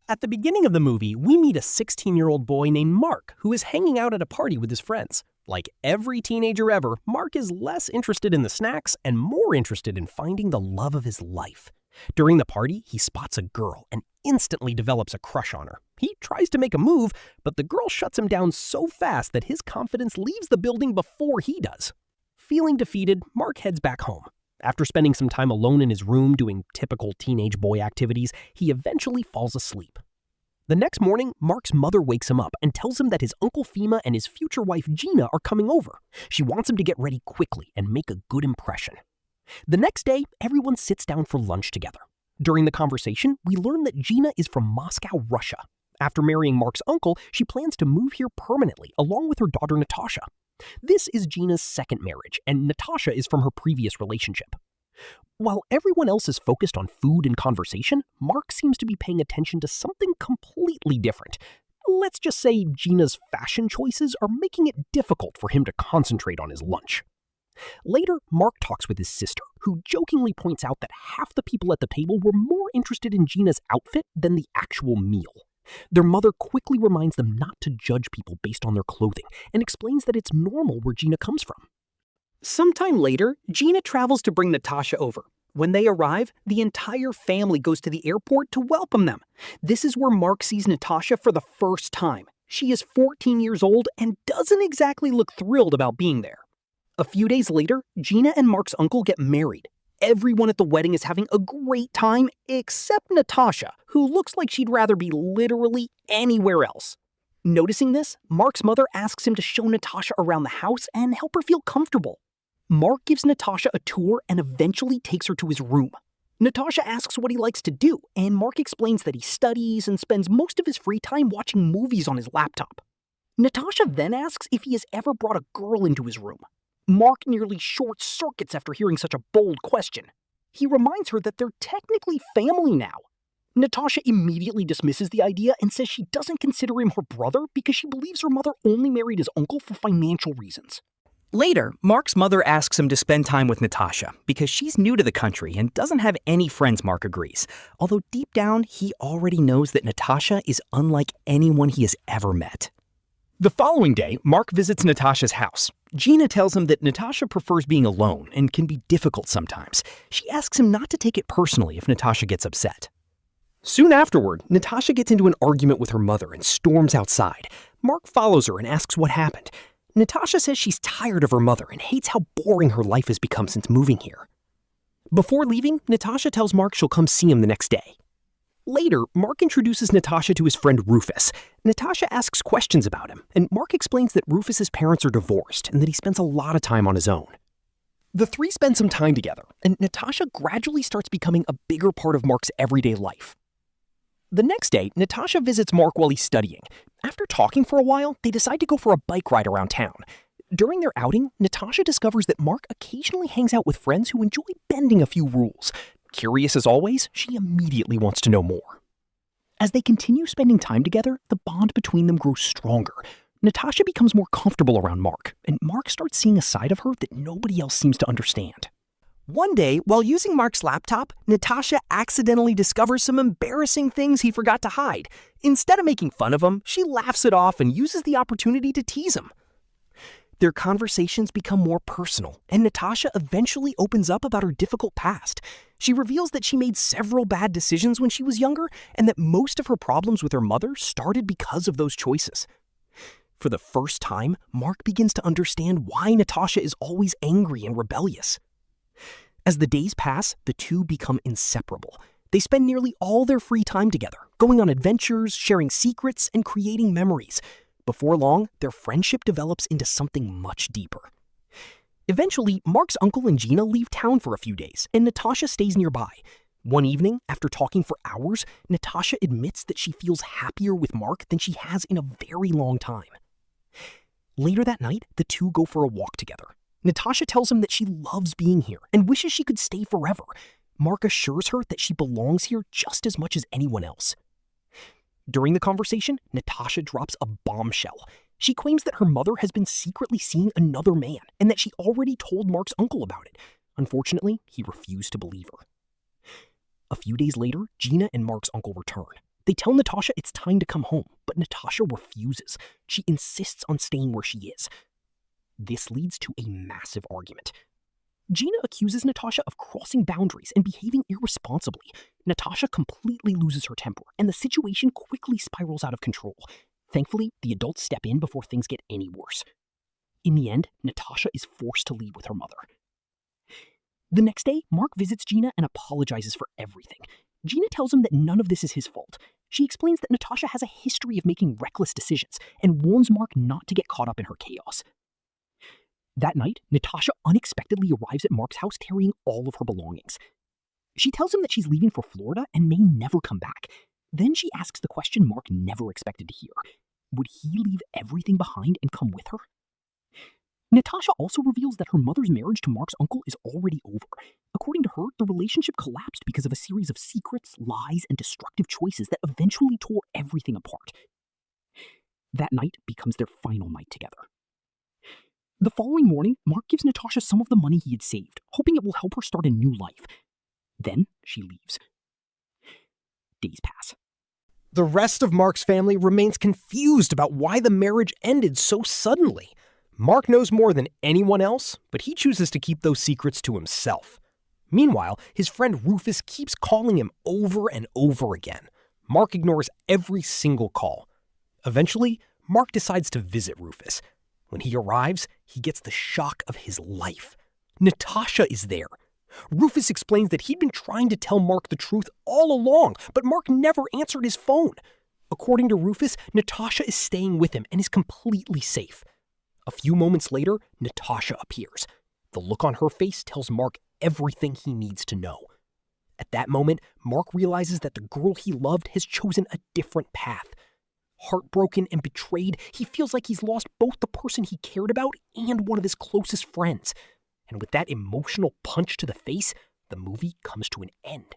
At the beginning of the movie, we meet a 16-year-old boy named Mark who is hanging out at a party with his friends. Like every teenager ever, Mark is less interested in the snacks and more interested in finding the love of his life. During the party, he spots a girl and instantly develops a crush on her. He tries to make a move, but the girl shuts him down so fast that his confidence leaves the building before he does. Feeling defeated, Mark heads back home. After spending some time alone in his room doing typical teenage boy activities, he eventually falls asleep. The next morning, Mark's mother wakes him up and tells him that his Uncle Fema and his future wife Gina are coming over. She wants him to get ready quickly and make a good impression. The next day, everyone sits down for lunch together. During the conversation, we learn that Gina is from Moscow, Russia. After marrying Mark's uncle, she plans to move here permanently, along with her daughter Natasha. This is Gina's second marriage, and Natasha is from her previous relationship. While everyone else is focused on food and conversation, Mark seems to be paying attention to something completely different. Let's just say Gina's fashion choices are making it difficult for him to concentrate on his lunch. Later, Mark talks with his sister, who jokingly points out that half the people at the table were more interested in Gina's outfit than the actual meal. Their mother quickly reminds them not to judge people based on their clothing and explains that it's normal where Gina comes from. Sometime later, Gina travels to bring Natasha over. When they arrive, the entire family goes to the airport to welcome them. This is where Mark sees Natasha for the first time. She is 14 years old and doesn't exactly look thrilled about being there. A few days later, Gina and Mark's uncle get married. Everyone at the wedding is having a great time except Natasha, who looks like she'd rather be literally anywhere else. Noticing this, Mark's mother asks him to show Natasha around the house and help her feel comfortable. Mark gives Natasha a tour and eventually takes her to his room. Natasha asks what he likes to do, and Mark explains that he studies and spends most of his free time watching movies on his laptop. Natasha then asks if he has ever brought a girl into his room. Mark nearly short circuits after hearing such a bold question. He reminds her that they're technically family now. Natasha immediately dismisses the idea and says she doesn't consider him her brother because she believes her mother only married his uncle for financial reasons. Later, Mark's mother asks him to spend time with Natasha because she's new to the country and doesn't have any friends, Mark agrees. Although deep down, he already knows that Natasha is unlike anyone he has ever met. The following day, Mark visits Natasha's house. Gina tells him that Natasha prefers being alone and can be difficult sometimes. She asks him not to take it personally if Natasha gets upset. Soon afterward, Natasha gets into an argument with her mother and storms outside. Mark follows her and asks what happened. Natasha says she's tired of her mother and hates how boring her life has become since moving here. Before leaving, Natasha tells Mark she'll come see him the next day. Later, Mark introduces Natasha to his friend Rufus. Natasha asks questions about him, and Mark explains that Rufus's parents are divorced and that he spends a lot of time on his own. The three spend some time together, and Natasha gradually starts becoming a bigger part of Mark's everyday life. The next day, Natasha visits Mark while he's studying. After talking for a while, they decide to go for a bike ride around town. During their outing, Natasha discovers that Mark occasionally hangs out with friends who enjoy bending a few rules. Curious as always, she immediately wants to know more. As they continue spending time together, the bond between them grows stronger. Natasha becomes more comfortable around Mark, and Mark starts seeing a side of her that nobody else seems to understand. One day, while using Mark's laptop, Natasha accidentally discovers some embarrassing things he forgot to hide. Instead of making fun of him, she laughs it off and uses the opportunity to tease him. Their conversations become more personal, and Natasha eventually opens up about her difficult past. She reveals that she made several bad decisions when she was younger, and that most of her problems with her mother started because of those choices. For the first time, Mark begins to understand why Natasha is always angry and rebellious. As the days pass, the two become inseparable. They spend nearly all their free time together, going on adventures, sharing secrets, and creating memories. Before long, their friendship develops into something much deeper. Eventually, Mark's uncle and Gina leave town for a few days, and Natasha stays nearby. One evening, after talking for hours, Natasha admits that she feels happier with Mark than she has in a very long time. Later that night, the two go for a walk together. Natasha tells him that she loves being here and wishes she could stay forever. Mark assures her that she belongs here just as much as anyone else. During the conversation, Natasha drops a bombshell. She claims that her mother has been secretly seeing another man and that she already told Mark's uncle about it. Unfortunately, he refused to believe her. A few days later, Gina and Mark's uncle return. They tell Natasha it's time to come home, but Natasha refuses. She insists on staying where she is. This leads to a massive argument. Gina accuses Natasha of crossing boundaries and behaving irresponsibly. Natasha completely loses her temper, and the situation quickly spirals out of control. Thankfully, the adults step in before things get any worse. In the end, Natasha is forced to leave with her mother. The next day, Mark visits Gina and apologizes for everything. Gina tells him that none of this is his fault. She explains that Natasha has a history of making reckless decisions and warns Mark not to get caught up in her chaos. That night, Natasha unexpectedly arrives at Mark's house carrying all of her belongings. She tells him that she's leaving for Florida and may never come back. Then she asks the question Mark never expected to hear. Would he leave everything behind and come with her? Natasha also reveals that her mother's marriage to Mark's uncle is already over. According to her, the relationship collapsed because of a series of secrets, lies, and destructive choices that eventually tore everything apart. That night becomes their final night together. The following morning, Mark gives Natasha some of the money he had saved, hoping it will help her start a new life. Then she leaves. Days pass. The rest of Mark's family remains confused about why the marriage ended so suddenly. Mark knows more than anyone else, but he chooses to keep those secrets to himself. Meanwhile, his friend Rufus keeps calling him over and over again. Mark ignores every single call. Eventually, Mark decides to visit Rufus. When he arrives, he gets the shock of his life. Natasha is there. Rufus explains that he'd been trying to tell Mark the truth all along, but Mark never answered his phone. According to Rufus, Natasha is staying with him and is completely safe. A few moments later, Natasha appears. The look on her face tells Mark everything he needs to know. At that moment, Mark realizes that the girl he loved has chosen a different path. Heartbroken and betrayed, he feels like he's lost both the person he cared about and one of his closest friends. And with that emotional punch to the face, the movie comes to an end.